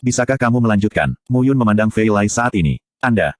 Bisakah kamu melanjutkan? Mu Yun memandang Fei Lai saat ini.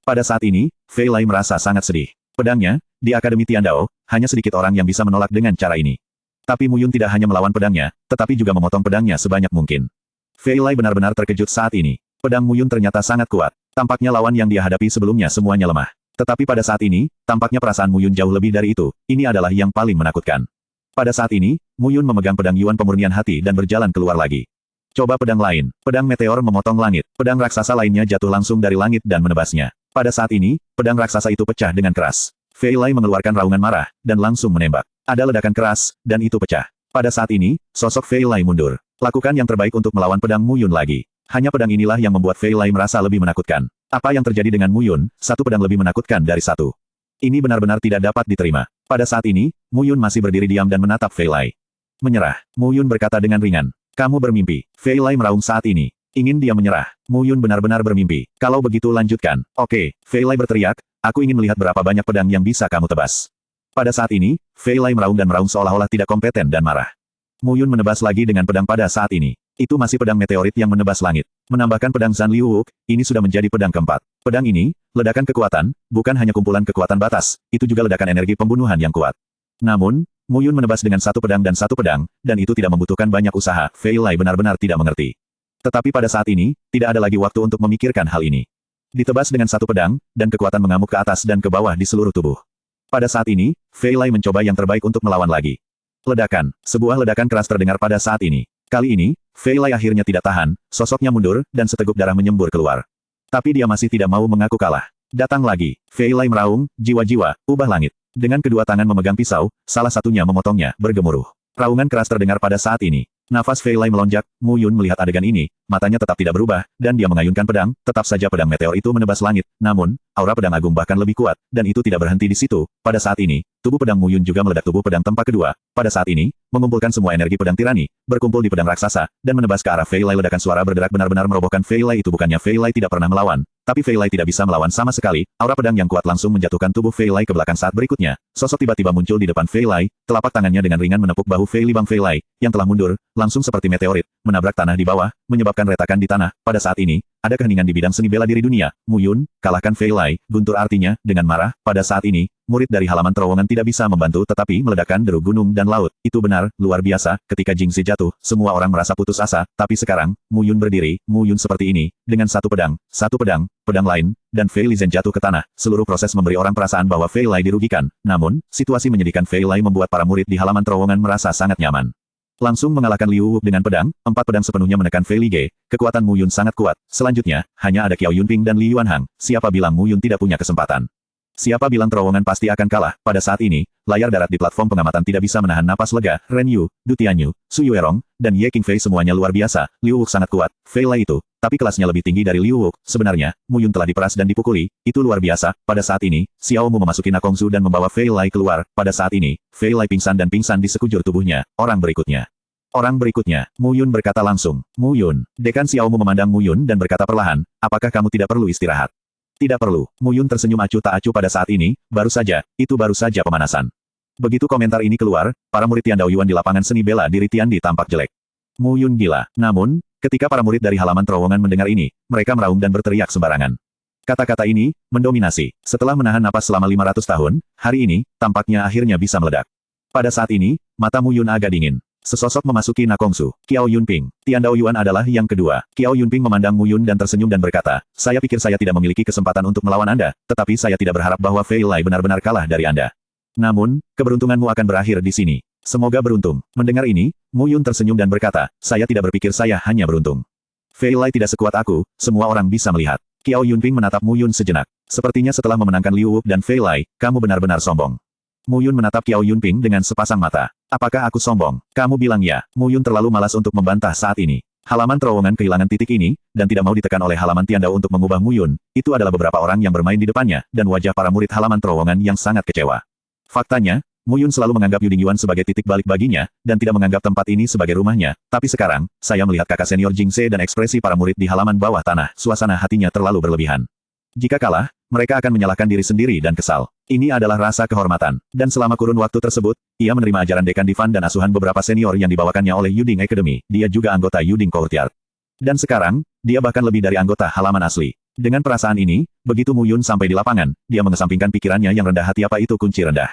Pada saat ini, Fei Lai merasa sangat sedih. Pedangnya, di Akademi Tiandao, hanya sedikit orang yang bisa menolak dengan cara ini. Tapi Mu Yun tidak hanya melawan pedangnya, tetapi juga memotong pedangnya sebanyak mungkin. Fei Lai benar-benar terkejut saat ini. Pedang Mu Yun ternyata sangat kuat. Tampaknya lawan yang dia hadapi sebelumnya semuanya lemah. Tetapi pada saat ini, tampaknya perasaan Mu Yun jauh lebih dari itu. Ini adalah yang paling menakutkan. Pada saat ini, Mu Yun memegang pedang Yuan pemurnian hati dan berjalan keluar lagi. Coba pedang lain. Pedang meteor memotong langit. Pedang raksasa lainnya jatuh langsung dari langit dan menebasnya. Pada saat ini, pedang raksasa itu pecah dengan keras. Fei Lai mengeluarkan raungan marah, dan langsung menembak. Ada ledakan keras, dan itu pecah. Pada saat ini, sosok Fei Lai mundur. Lakukan yang terbaik untuk melawan pedang Mu Yun lagi. Hanya pedang inilah yang membuat Fei Lai merasa lebih menakutkan. Apa yang terjadi dengan Mu Yun, satu pedang lebih menakutkan dari satu. Ini benar-benar tidak dapat diterima. Pada saat ini, Mu Yun masih berdiri diam dan menatap Fei Lai. Menyerah. Mu Yun berkata dengan ringan. Kamu bermimpi. Fei Lai meraung saat ini. Ingin dia menyerah. Mu Yun benar-benar bermimpi. Kalau begitu lanjutkan. Oke, Fei Lai berteriak, aku ingin melihat berapa banyak pedang yang bisa kamu tebas. Pada saat ini, Fei Lai meraung seolah-olah tidak kompeten dan marah. Mu Yun menebas lagi dengan pedang pada saat ini. Itu masih pedang meteorit yang menebas langit. Menambahkan pedang Zhan Liuwuk, ini sudah menjadi pedang keempat. Pedang ini, ledakan kekuatan, bukan hanya kumpulan kekuatan batas, itu juga ledakan energi pembunuhan yang kuat. Namun, Mu Yun menebas dengan satu pedang, dan itu tidak membutuhkan banyak usaha. Fei Lai benar-benar tidak mengerti. Tetapi pada saat ini, tidak ada lagi waktu untuk memikirkan hal ini. Ditebas dengan satu pedang, dan kekuatan mengamuk ke atas dan ke bawah di seluruh tubuh. Pada saat ini, Fei Lai mencoba yang terbaik untuk melawan lagi. Ledakan. Sebuah ledakan keras terdengar pada saat ini. Kali ini, Fei Lai akhirnya tidak tahan, sosoknya mundur, dan seteguk darah menyembur keluar. Tapi dia masih tidak mau mengaku kalah. Datang lagi. Fei Lai meraung, jiwa-jiwa, ubah langit. Dengan kedua tangan memegang pisau, salah satunya memotongnya, bergemuruh. Raungan keras terdengar pada saat ini. Nafas Fei Lai melonjak, Mu Yun melihat adegan ini, matanya tetap tidak berubah, dan dia mengayunkan pedang, tetap saja pedang meteor itu menebas langit, namun, aura pedang agung bahkan lebih kuat, dan itu tidak berhenti di situ. Pada saat ini, tubuh pedang Mu Yun juga meledak tubuh pedang tempat kedua. Pada saat ini, mengumpulkan semua energi pedang tirani, berkumpul di pedang raksasa, dan menebas ke arah Fei Lai. Ledakan suara berderak benar-benar merobohkan Fei Lai. Itu bukannya Fei Lai tidak pernah melawan, tapi Fei Lai tidak bisa melawan sama sekali. Aura pedang yang kuat langsung menjatuhkan tubuh Fei Lai ke belakang. Saat berikutnya, sosok tiba-tiba muncul di depan Fei Lai, telapak tangannya dengan ringan menepuk bahu Fei Libang. Fei Lai, yang telah mundur, langsung seperti meteorit, menabrak tanah di bawah, menyebabkan retakan di tanah. Pada saat ini, ada keheningan di bidang seni bela diri dunia. Mu Yun, kalahkan Fei Lai, guntur artinya, dengan marah. Pada saat ini, murid dari halaman terowongan tidak bisa membantu tetapi meledakkan deru gunung dan laut. Itu benar, luar biasa. Ketika Jingzi jatuh, semua orang merasa putus asa, tapi sekarang, Mu Yun berdiri, Mu Yun seperti ini, dengan satu pedang, pedang lain, dan Fei Li Zhen jatuh ke tanah. Seluruh proses memberi orang perasaan bahwa Fei Lai dirugikan. Namun, situasi menyedihkan Fei Lai membuat para murid di halaman terowongan merasa sangat nyaman. Langsung mengalahkan Liu Wuk dengan pedang, 4 pedang sepenuhnya menekan Fei Li Ge. Kekuatan Mu Yun sangat kuat. Selanjutnya, hanya ada Qiao Yunping dan Li Yuanhang. Siapa bilang Mu Yun tidak punya kesempatan? Siapa bilang terowongan pasti akan kalah? Pada saat ini, layar darat di platform pengamatan tidak bisa menahan napas lega. Ren Yu, Du Tianyu, Su Yuerong, dan Ye Qingfei semuanya luar biasa. Liu Wuk sangat kuat. Fei Lai itu, tapi kelasnya lebih tinggi dari Liu Wuk. Sebenarnya, Mu Yun telah diperas dan dipukuli. Itu luar biasa. Pada saat ini, Xiao Mu memasuki Nakongsu dan membawa Fei Lai keluar. Pada saat ini, Fei Lai pingsan di sekujur tubuhnya. Orang berikutnya, Mu Yun berkata langsung. Mu Yun. Dekan Xiao Mu memandang Mu Yun dan berkata perlahan, apakah kamu tidak perlu istirahat? Tidak perlu. Mu Yun tersenyum acuh tak acuh pada saat ini, itu baru saja pemanasan. Begitu komentar ini keluar, para murid Tiandao Yuan di lapangan seni bela diri Tiandi tampak jelek. Mu Yun gila. Namun, ketika para murid dari halaman terowongan mendengar ini, mereka meraung dan berteriak sembarangan. Kata-kata ini, mendominasi. Setelah menahan napas selama 500 tahun, hari ini, tampaknya akhirnya bisa meledak. Pada saat ini, mata Mu Yun agak dingin. Sesosok memasuki Nakongsu. Qiao Yunping. Tiandao Yuan adalah yang kedua. Qiao Yunping memandang Mu Yun dan tersenyum dan berkata, saya pikir saya tidak memiliki kesempatan untuk melawan Anda, tetapi saya tidak berharap bahwa Fei Lai benar-benar kalah dari Anda. Namun, keberuntunganmu akan berakhir di sini. Semoga beruntung. Mendengar ini, Mu Yun tersenyum dan berkata, saya tidak berpikir saya hanya beruntung. Fei Lai tidak sekuat aku, semua orang bisa melihat. Qiao Yunping menatap Mu Yun sejenak. Sepertinya setelah memenangkan Liu Wuk dan Fei Lai, kamu benar-benar sombong. Mu Yun menatap Qiao Yunping dengan sepasang mata. Apakah aku sombong? Kamu bilang ya. Mu Yun terlalu malas untuk membantah saat ini. Halaman terowongan kehilangan titik ini, dan tidak mau ditekan oleh halaman Tiandao untuk mengubah Mu Yun. Itu adalah beberapa orang yang bermain di depannya, dan wajah para murid halaman terowongan yang sangat kecewa. Faktanya, Mu Yun selalu menganggap Yuding Yuan sebagai titik balik baginya, dan tidak menganggap tempat ini sebagai rumahnya. Tapi sekarang, saya melihat kakak senior Jingse dan ekspresi para murid di halaman bawah tanah. Suasana hatinya terlalu berlebihan. Jika kalah, mereka akan menyalahkan diri sendiri dan kesal. Ini adalah rasa kehormatan. Dan selama kurun waktu tersebut, ia menerima ajaran dekan Divan dan asuhan beberapa senior yang dibawakannya oleh Yuding Academy. Dia juga anggota Yuding Courtyard. Dan sekarang, dia bahkan lebih dari anggota halaman asli. Dengan perasaan ini, begitu Mu Yun sampai di lapangan, dia mengesampingkan pikirannya yang rendah hati apa itu kunci rendah.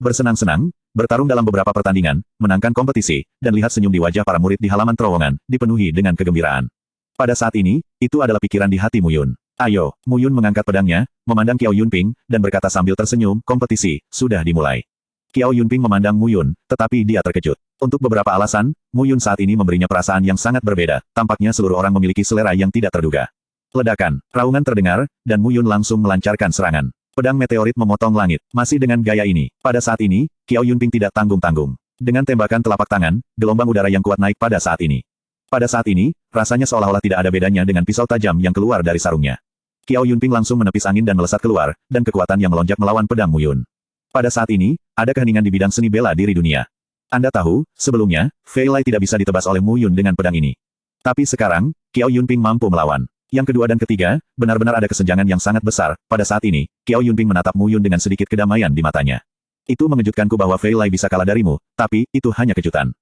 Bersenang-senang, bertarung dalam beberapa pertandingan, menangkan kompetisi, dan lihat senyum di wajah para murid di halaman terowongan, dipenuhi dengan kegembiraan. Pada saat ini, itu adalah pikiran di hati Mu Yun. Ayo, Mu Yun mengangkat pedangnya, memandang Qiao Yunping, dan berkata sambil tersenyum, kompetisi, sudah dimulai. Qiao Yunping memandang Mu Yun, tetapi dia terkejut. Untuk beberapa alasan, Mu Yun saat ini memberinya perasaan yang sangat berbeda, tampaknya seluruh orang memiliki selera yang tidak terduga. Ledakan, raungan terdengar, dan Mu Yun langsung melancarkan serangan. Pedang meteorit memotong langit. Masih dengan gaya ini, pada saat ini, Qiao Yunping tidak tanggung-tanggung. Dengan tembakan telapak tangan, gelombang udara yang kuat naik pada saat ini. Pada saat ini, rasanya seolah-olah tidak ada bedanya dengan pisau tajam yang keluar dari sarungnya. Qiao Yunping langsung menepis angin dan melesat keluar, dan kekuatan yang melonjak melawan pedang Mu Yun. Pada saat ini, ada keheningan di bidang seni bela diri dunia. Anda tahu, sebelumnya, Fei Lai tidak bisa ditebas oleh Mu Yun dengan pedang ini. Tapi sekarang, Qiao Yunping mampu melawan. Yang kedua dan ketiga, benar-benar ada kesenjangan yang sangat besar. Pada saat ini, Qiao Yunping menatap Mu Yun dengan sedikit kedamaian di matanya. Itu mengejutkanku bahwa Fei Lai bisa kalah darimu, tapi, itu hanya kejutan.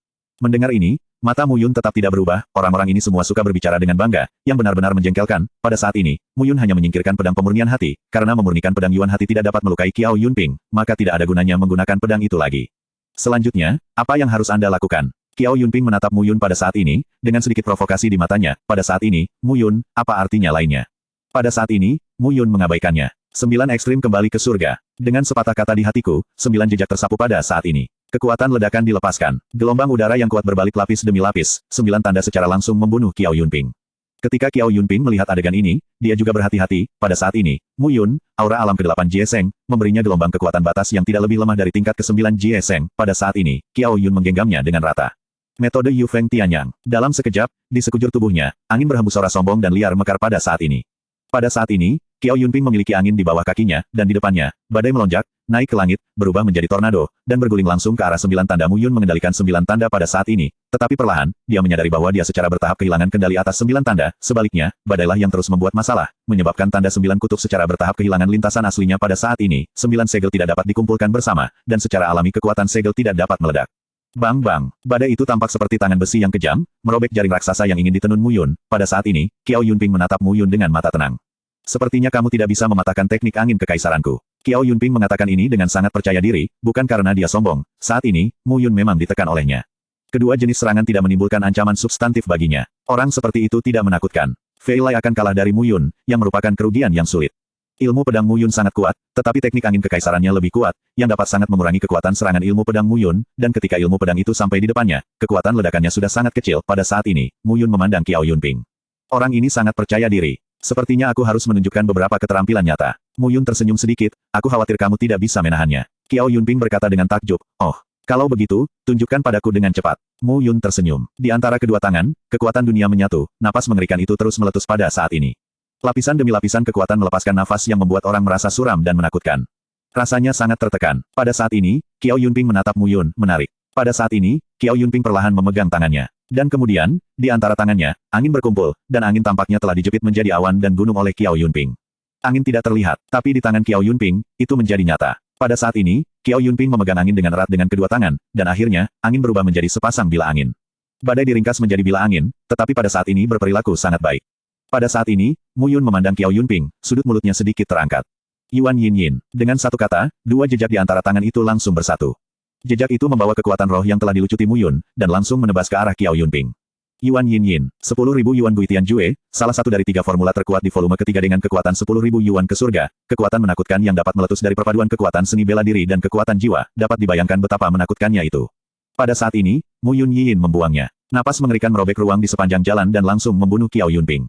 Mendengar ini, mata Mu Yun tetap tidak berubah, orang-orang ini semua suka berbicara dengan bangga, yang benar-benar menjengkelkan. Pada saat ini, Mu Yun hanya menyingkirkan pedang pemurnian hati, karena memurnikan pedang Yuan hati tidak dapat melukai Qiao Yunping, maka tidak ada gunanya menggunakan pedang itu lagi. Selanjutnya, apa yang harus Anda lakukan? Qiao Yunping menatap Mu Yun pada saat ini, dengan sedikit provokasi di matanya. Pada saat ini, Mu Yun, apa artinya lainnya? Pada saat ini, Mu Yun mengabaikannya. 9 ekstrim kembali ke surga. Dengan sepatah kata di hatiku, 9 jejak tersapu pada saat ini. Kekuatan ledakan dilepaskan. Gelombang udara yang kuat berbalik lapis demi lapis, 9 tanda secara langsung membunuh Qiao Yunping. Ketika Qiao Yunping melihat adegan ini, dia juga berhati-hati. Pada saat ini, Mu Yun, aura alam ke-8 Jieseng, memberinya gelombang kekuatan batas yang tidak lebih lemah dari tingkat ke-9 Jieseng. Pada saat ini, Qiao Yun menggenggamnya dengan rata. Metode Yu Feng Tianyang. Dalam sekejap, di sekujur tubuhnya, angin berhembus sorak sombong dan liar mekar pada saat ini. Pada saat ini, Qiao Yunping memiliki angin di bawah kakinya, dan di depannya, badai melonjak, naik ke langit, berubah menjadi tornado, dan berguling langsung ke arah 9 tanda. Mu Yun mengendalikan 9 tanda pada saat ini, tetapi perlahan, dia menyadari bahwa dia secara bertahap kehilangan kendali atas 9 tanda, sebaliknya, badailah yang terus membuat masalah, menyebabkan tanda 9 kutub secara bertahap kehilangan lintasan aslinya pada saat ini, 9 segel tidak dapat dikumpulkan bersama, dan secara alami kekuatan segel tidak dapat meledak. Bang bang, badai itu tampak seperti tangan besi yang kejam, merobek jaring raksasa yang ingin ditenun Mu Yun. Pada saat ini, Qiao Yunping menatap Mu Yun dengan mata tenang. Sepertinya kamu tidak bisa mematahkan teknik angin kekaisaranku. Qiao Yunping mengatakan ini dengan sangat percaya diri, bukan karena dia sombong. Saat ini, Mu Yun memang ditekan olehnya. Kedua jenis serangan tidak menimbulkan ancaman substantif baginya. Orang seperti itu tidak menakutkan. Fei Lai akan kalah dari Mu Yun, yang merupakan kerugian yang sulit. Ilmu pedang Mu Yun sangat kuat, tetapi teknik angin kekaisarannya lebih kuat, yang dapat sangat mengurangi kekuatan serangan ilmu pedang Mu Yun, dan ketika ilmu pedang itu sampai di depannya, kekuatan ledakannya sudah sangat kecil. Pada saat ini, Mu Yun memandang Qiao Yunping. Orang ini sangat percaya diri. Sepertinya aku harus menunjukkan beberapa keterampilan nyata. Mu Yun tersenyum sedikit, aku khawatir kamu tidak bisa menahannya. Qiao Yunping berkata dengan takjub, oh, kalau begitu, tunjukkan padaku dengan cepat. Mu Yun tersenyum. Di antara kedua tangan, kekuatan dunia menyatu, napas mengerikan itu terus meletus pada saat ini. Lapisan demi lapisan kekuatan melepaskan nafas yang membuat orang merasa suram dan menakutkan. Rasanya sangat tertekan. Pada saat ini, Qiao Yunping menatap Mu Yun, menarik. Pada saat ini, Qiao Yunping perlahan memegang tangannya. Dan kemudian, di antara tangannya, angin berkumpul, dan angin tampaknya telah dijepit menjadi awan dan gunung oleh Qiao Yunping. Angin tidak terlihat, tapi di tangan Qiao Yunping, itu menjadi nyata. Pada saat ini, Qiao Yunping memegang angin dengan erat dengan kedua tangan, dan akhirnya, angin berubah menjadi sepasang bila angin. Badai diringkas menjadi bila angin, tetapi pada saat ini berperilaku sangat baik. Pada saat ini, Mu Yun memandang Qiao Yunping, sudut mulutnya sedikit terangkat. Yuan Yin Yin. Dengan satu kata, dua jejak di antara tangan itu langsung bersatu. Jejak itu membawa kekuatan roh yang telah dilucuti Mu Yun, dan langsung menebas ke arah Qiao Yunping. Yuan Yin Yin. 10.000 Yuan Guitian Jue, salah satu dari 3 formula terkuat di volume ketiga dengan kekuatan 10.000 Yuan ke surga, kekuatan menakutkan yang dapat meletus dari perpaduan kekuatan seni bela diri dan kekuatan jiwa, dapat dibayangkan betapa menakutkannya itu. Pada saat ini, Mu Yun Yin membuangnya. Napas mengerikan merobek ruang di sepanjang jalan dan langsung membunuh Qiao Yunping.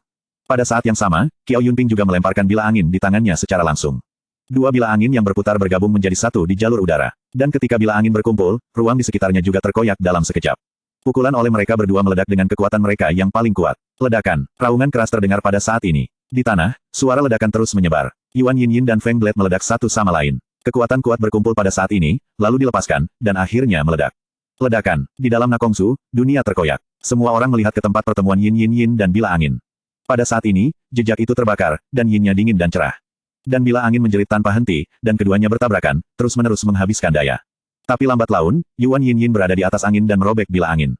Pada saat yang sama, Qiao Yunping juga melemparkan bila angin di tangannya secara langsung. Dua bila angin yang berputar bergabung menjadi satu di jalur udara. Dan ketika bila angin berkumpul, ruang di sekitarnya juga terkoyak dalam sekejap. Pukulan oleh mereka berdua meledak dengan kekuatan mereka yang paling kuat. Ledakan, raungan keras terdengar pada saat ini. Di tanah, suara ledakan terus menyebar. Yuan Yin Yin dan Feng Blade meledak satu sama lain. Kekuatan kuat berkumpul pada saat ini, lalu dilepaskan, dan akhirnya meledak. Ledakan, di dalam Nakongsu, dunia terkoyak. Semua orang melihat ke tempat pertemuan Yin Yin Yin dan bila angin. Pada saat ini, jejak itu terbakar, dan Yin-nya dingin dan cerah. Dan bila angin menjerit tanpa henti, dan keduanya bertabrakan, terus-menerus menghabiskan daya. Tapi lambat laun, Yuan Yin Yin berada di atas angin dan merobek bila angin.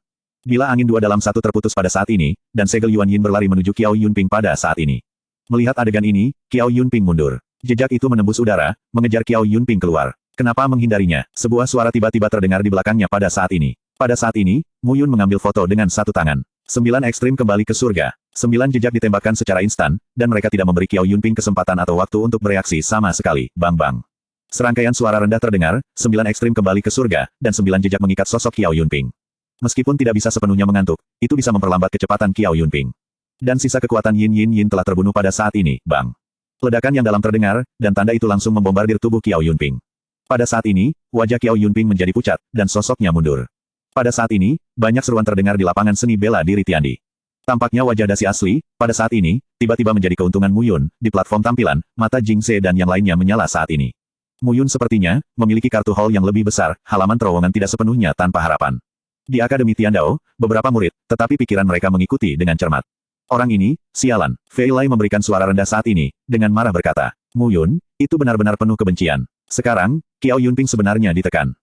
Bila angin 2-1 terputus pada saat ini, dan segel Yuan Yin berlari menuju Qiao Yunping pada saat ini. Melihat adegan ini, Qiao Yunping mundur. Jejak itu menembus udara, mengejar Qiao Yunping keluar. Kenapa menghindarinya? Sebuah suara tiba-tiba terdengar di belakangnya pada saat ini. Pada saat ini, Mu Yun mengambil foto dengan satu tangan. 9 ekstrim kembali ke surga. 9 jejak ditembakkan secara instan, dan mereka tidak memberi Qiao Yunping kesempatan atau waktu untuk bereaksi sama sekali. Bang bang. Serangkaian suara rendah terdengar, 9 ekstrim kembali ke surga, dan 9 jejak mengikat sosok Qiao Yunping. Meskipun tidak bisa sepenuhnya mengantuk, itu bisa memperlambat kecepatan Qiao Yunping. Dan sisa kekuatan Yin telah terbunuh pada saat ini, bang. Ledakan yang dalam terdengar, dan tanda itu langsung membombardir tubuh Qiao Yunping. Pada saat ini, wajah Qiao Yunping menjadi pucat, dan sosoknya mundur. Pada saat ini, banyak seruan terdengar di lapangan seni bela diri Tiandi. Tampaknya wajah dasi asli, pada saat ini, tiba-tiba menjadi keuntungan Mu Yun. Di platform tampilan, mata Jing Se dan yang lainnya menyala saat ini. Mu Yun sepertinya, memiliki kartu hall yang lebih besar, halaman terowongan tidak sepenuhnya tanpa harapan. Di Akademi Tiandao, beberapa murid, tetapi pikiran mereka mengikuti dengan cermat. Orang ini, sialan. Fei Lai memberikan suara rendah saat ini, dengan marah berkata, Mu Yun, itu benar-benar penuh kebencian. Sekarang, Qiao Yunping sebenarnya ditekan.